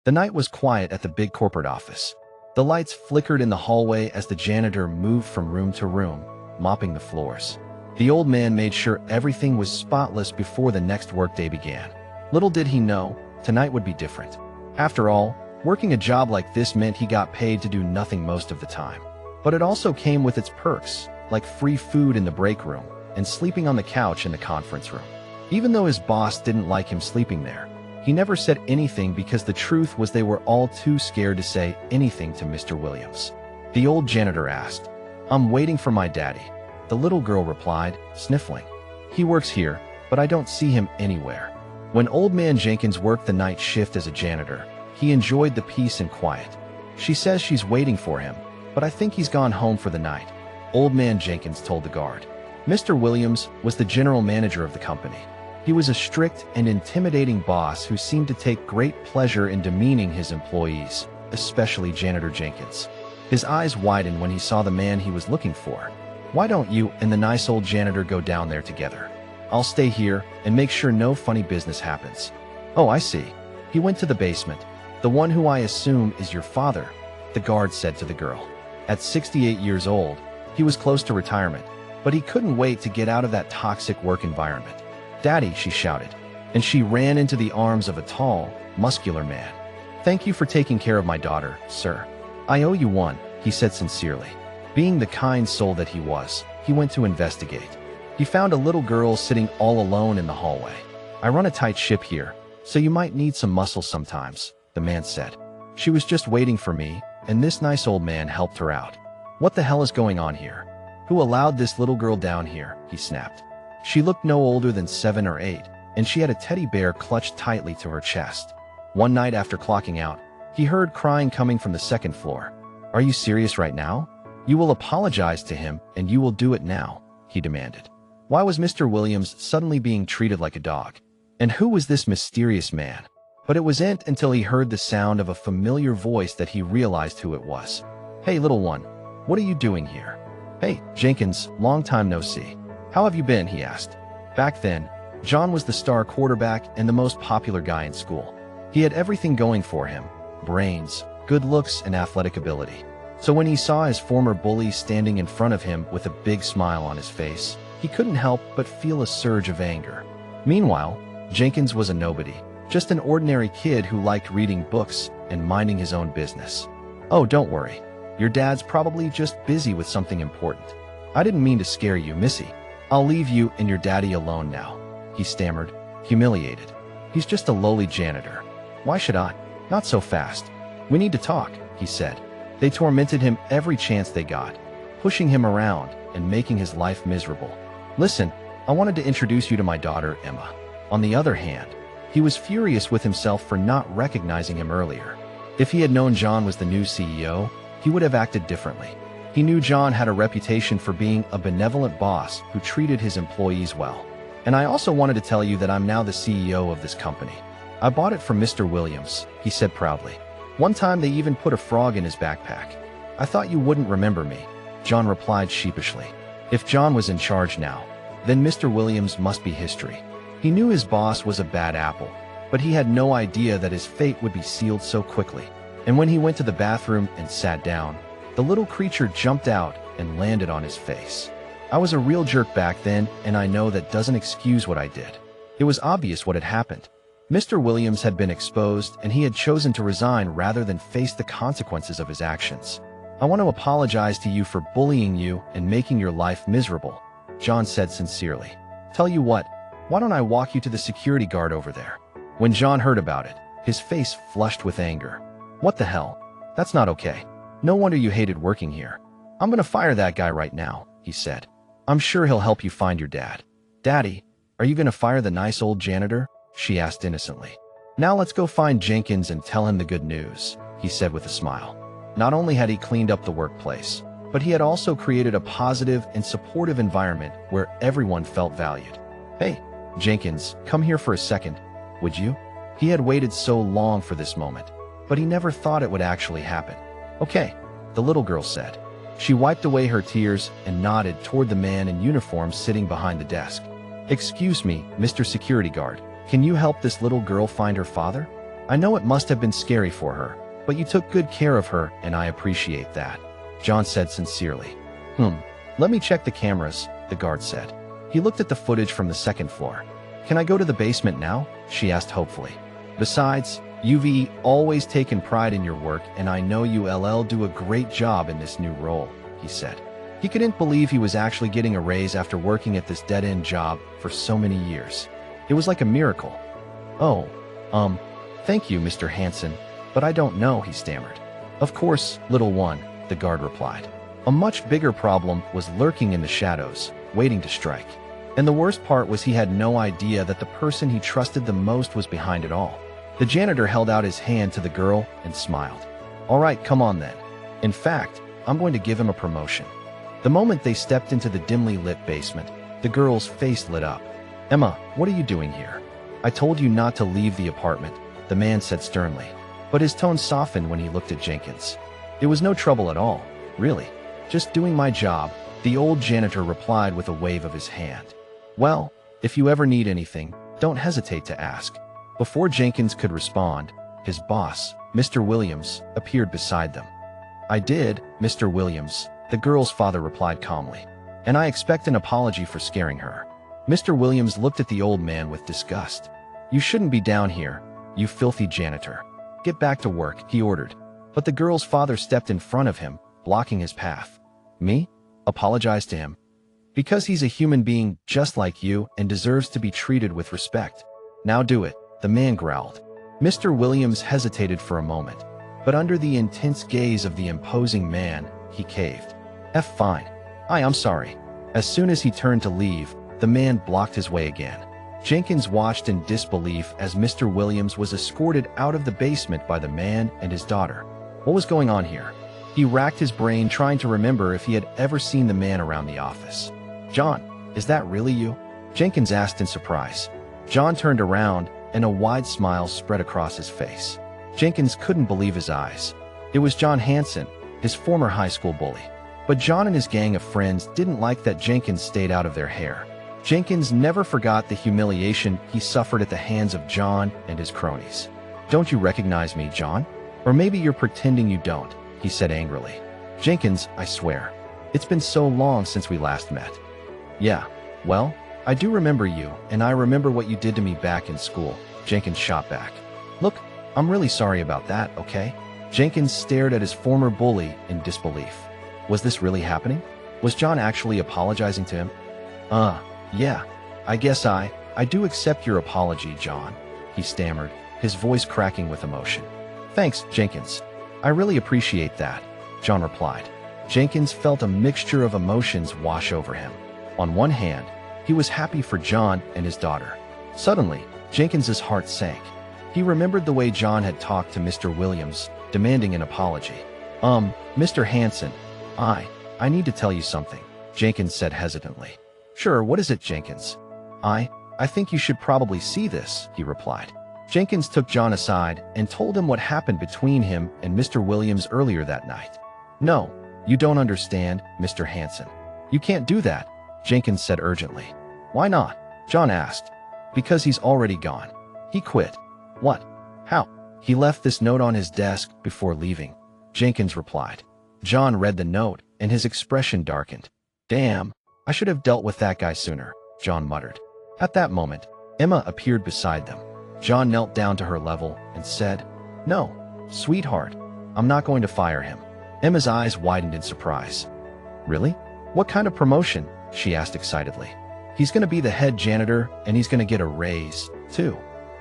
The night was quiet at the big corporate office. The lights flickered in the hallway as the janitor moved from room to room, mopping the floors. The old man made sure everything was spotless before the next workday began. Little did he know, tonight would be different. After all, working a job like this meant he got paid to do nothing most of the time. But it also came with its perks, like free food in the break room and sleeping on the couch in the conference room. Even though his boss didn't like him sleeping there, he never said anything because the truth was they were all too scared to say anything to Mr. Williams. The old janitor asked, "I'm waiting for my daddy," the little girl replied, sniffling. "He works here, but I don't see him anywhere." When Old Man Jenkins worked the night shift as a janitor, he enjoyed the peace and quiet. "She says she's waiting for him, but I think he's gone home for the night," Old Man Jenkins told the guard. Mr. Williams was the general manager of the company. He was a strict and intimidating boss who seemed to take great pleasure in demeaning his employees, especially Janitor Jenkins. His eyes widened when he saw the man he was looking for. "Why don't you and the nice old janitor go down there together? I'll stay here and make sure no funny business happens." "Oh, I see. He went to the basement. The one who I assume is your father," the guard said to the girl. At 68 years old, he was close to retirement, but he couldn't wait to get out of that toxic work environment. "Daddy," she shouted, and she ran into the arms of a tall, muscular man. "Thank you for taking care of my daughter, sir. I owe you one," he said sincerely. Being the kind soul that he was, he went to investigate. He found a little girl sitting all alone in the hallway. "I run a tight ship here, so you might need some muscle sometimes," the man said. "She was just waiting for me, and this nice old man helped her out." "What the hell is going on here? Who allowed this little girl down here?" he snapped. She looked no older than 7 or 8, and she had a teddy bear clutched tightly to her chest. One night after clocking out, he heard crying coming from the second floor. "Are you serious right now? You will apologize to him, and you will do it now," he demanded. Why was Mr. Williams suddenly being treated like a dog? And who was this mysterious man? But it wasn't until he heard the sound of a familiar voice that he realized who it was. "Hey, little one, what are you doing here?" "Hey, Jenkins, long time no see. How have you been?" he asked. Back then, John was the star quarterback and the most popular guy in school. He had everything going for him: brains, good looks, and athletic ability. So when he saw his former bully standing in front of him with a big smile on his face, he couldn't help but feel a surge of anger. Meanwhile, Jenkins was a nobody, just an ordinary kid who liked reading books and minding his own business. "Oh, don't worry. Your dad's probably just busy with something important. I didn't mean to scare you, Missy. I'll leave you and your daddy alone now," he stammered, humiliated. "He's just a lowly janitor. Why should I?" "Not so fast. We need to talk," he said. They tormented him every chance they got, pushing him around and making his life miserable. "Listen, I wanted to introduce you to my daughter, Emma." On the other hand, he was furious with himself for not recognizing him earlier. If he had known John was the new CEO, he would have acted differently. He knew John had a reputation for being a benevolent boss who treated his employees well. "And I also wanted to tell you that I'm now the CEO of this company. I bought it from Mr. Williams," he said proudly. "One time they even put a frog in his backpack." "I thought you wouldn't remember me," John replied sheepishly. If John was in charge now, then Mr. Williams must be history. He knew his boss was a bad apple, but he had no idea that his fate would be sealed so quickly. And when he went to the bathroom and sat down, the little creature jumped out and landed on his face. "I was a real jerk back then, and I know that doesn't excuse what I did." It was obvious what had happened. Mr. Williams had been exposed, and he had chosen to resign rather than face the consequences of his actions. "I want to apologize to you for bullying you and making your life miserable," John said sincerely. "Tell you what, why don't I walk you to the security guard over there?" When John heard about it, his face flushed with anger. "What the hell? That's not okay. No wonder you hated working here. I'm gonna fire that guy right now," he said. "I'm sure he'll help you find your dad." "Daddy, are you gonna fire the nice old janitor?" she asked innocently. "Now let's go find Jenkins and tell him the good news," he said with a smile. Not only had he cleaned up the workplace, but he had also created a positive and supportive environment where everyone felt valued. "Hey, Jenkins, come here for a second, would you?" He had waited so long for this moment, but he never thought it would actually happen. "Okay," the little girl said. She wiped away her tears and nodded toward the man in uniform sitting behind the desk. "Excuse me, Mr. Security Guard, can you help this little girl find her father? I know it must have been scary for her, but you took good care of her, and I appreciate that," John said sincerely. Let me check the cameras," the guard said. He looked at the footage from the second floor. "Can I go to the basement now?" she asked hopefully. "Besides, you've always taken pride in your work, and I know you'll do a great job in this new role," he said. He couldn't believe he was actually getting a raise after working at this dead-end job for so many years. It was like a miracle. "Oh, thank you, Mr. Hansen, but I don't know," he stammered. "Of course, little one," the guard replied. A much bigger problem was lurking in the shadows, waiting to strike. And the worst part was he had no idea that the person he trusted the most was behind it all. The janitor held out his hand to the girl and smiled. "All right, come on then. In fact, I'm going to give him a promotion." The moment they stepped into the dimly lit basement, the girl's face lit up. "Emma, what are you doing here?" "I told you not to leave the apartment," the man said sternly. But his tone softened when he looked at Jenkins. "It was no trouble at all, really. Just doing my job," the old janitor replied with a wave of his hand. "Well, if you ever need anything, don't hesitate to ask." Before Jenkins could respond, his boss, Mr. Williams, appeared beside them. "I did, Mr. Williams," the girl's father replied calmly. "And I expect an apology for scaring her." Mr. Williams looked at the old man with disgust. "You shouldn't be down here, you filthy janitor. Get back to work," he ordered. But the girl's father stepped in front of him, blocking his path. "Me? Apologize to him? Because he's a human being just like you and deserves to be treated with respect. Now do it," the man growled. Mr. Williams hesitated for a moment, but under the intense gaze of the imposing man, he caved. Fine. I'm sorry." As soon as he turned to leave, the man blocked his way again. Jenkins watched in disbelief as Mr. Williams was escorted out of the basement by the man and his daughter. What was going on here? He racked his brain trying to remember if he had ever seen the man around the office. "John, is that really you?" Jenkins asked in surprise. John turned around, and a wide smile spread across his face. Jenkins couldn't believe his eyes. It was John Hansen, his former high school bully. But John and his gang of friends didn't like that Jenkins stayed out of their hair. Jenkins never forgot the humiliation he suffered at the hands of John and his cronies. "Don't you recognize me, John? Or maybe you're pretending you don't," he said angrily. "Jenkins, I swear. It's been so long since we last met." "Yeah, well, I do remember you, and I remember what you did to me back in school," Jenkins shot back. "Look, I'm really sorry about that, okay?" Jenkins stared at his former bully in disbelief. Was this really happening? Was John actually apologizing to him? Yeah, I guess I do accept your apology, John," he stammered, his voice cracking with emotion. "Thanks, Jenkins. I really appreciate that," John replied. Jenkins felt a mixture of emotions wash over him. On one hand, he was happy for John and his daughter. Suddenly, Jenkins's heart sank. He remembered the way John had talked to Mr. Williams, demanding an apology. Mr. Hansen, I need to tell you something," Jenkins said hesitantly. "Sure, what is it, Jenkins?" I think you should probably see this," he replied. Jenkins took John aside and told him what happened between him and Mr. Williams earlier that night. "No, you don't understand, Mr. Hansen. You can't do that," Jenkins said urgently. "Why not?" John asked. "Because he's already gone. He quit." "What? How?" "He left this note on his desk before leaving," Jenkins replied. John read the note, and his expression darkened. "Damn, I should have dealt with that guy sooner," John muttered. At that moment, Emma appeared beside them. John knelt down to her level and said, "No, sweetheart, I'm not going to fire him." Emma's eyes widened in surprise. "Really? What kind of promotion?" she asked excitedly. "He's going to be the head janitor, and he's going to get a raise, too,"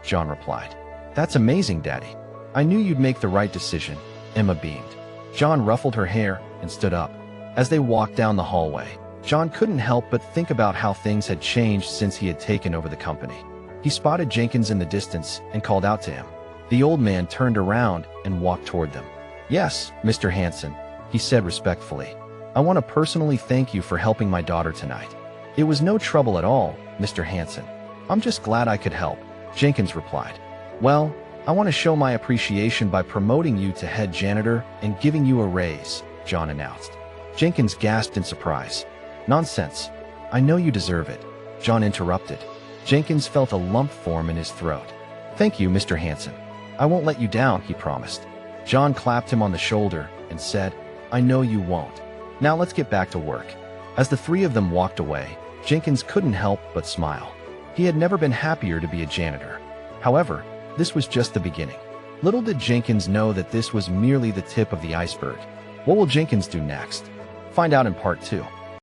John replied. "That's amazing, Daddy. I knew you'd make the right decision," Emma beamed. John ruffled her hair and stood up. As they walked down the hallway, John couldn't help but think about how things had changed since he had taken over the company. He spotted Jenkins in the distance and called out to him. The old man turned around and walked toward them. "Yes, Mr. Hansen," he said respectfully. "I want to personally thank you for helping my daughter tonight." "It was no trouble at all, Mr. Hansen. I'm just glad I could help," Jenkins replied. "Well, I want to show my appreciation by promoting you to head janitor and giving you a raise," John announced. Jenkins gasped in surprise. "Nonsense. I know you deserve it," John interrupted. Jenkins felt a lump form in his throat. "Thank you, Mr. Hansen. "I won't let you down," he promised. John clapped him on the shoulder and said, "I know you won't. Now let's get back to work." As the three of them walked away, Jenkins couldn't help but smile. He had never been happier to be a janitor. However, this was just the beginning. Little did Jenkins know that this was merely the tip of the iceberg. What will Jenkins do next? Find out in part 2.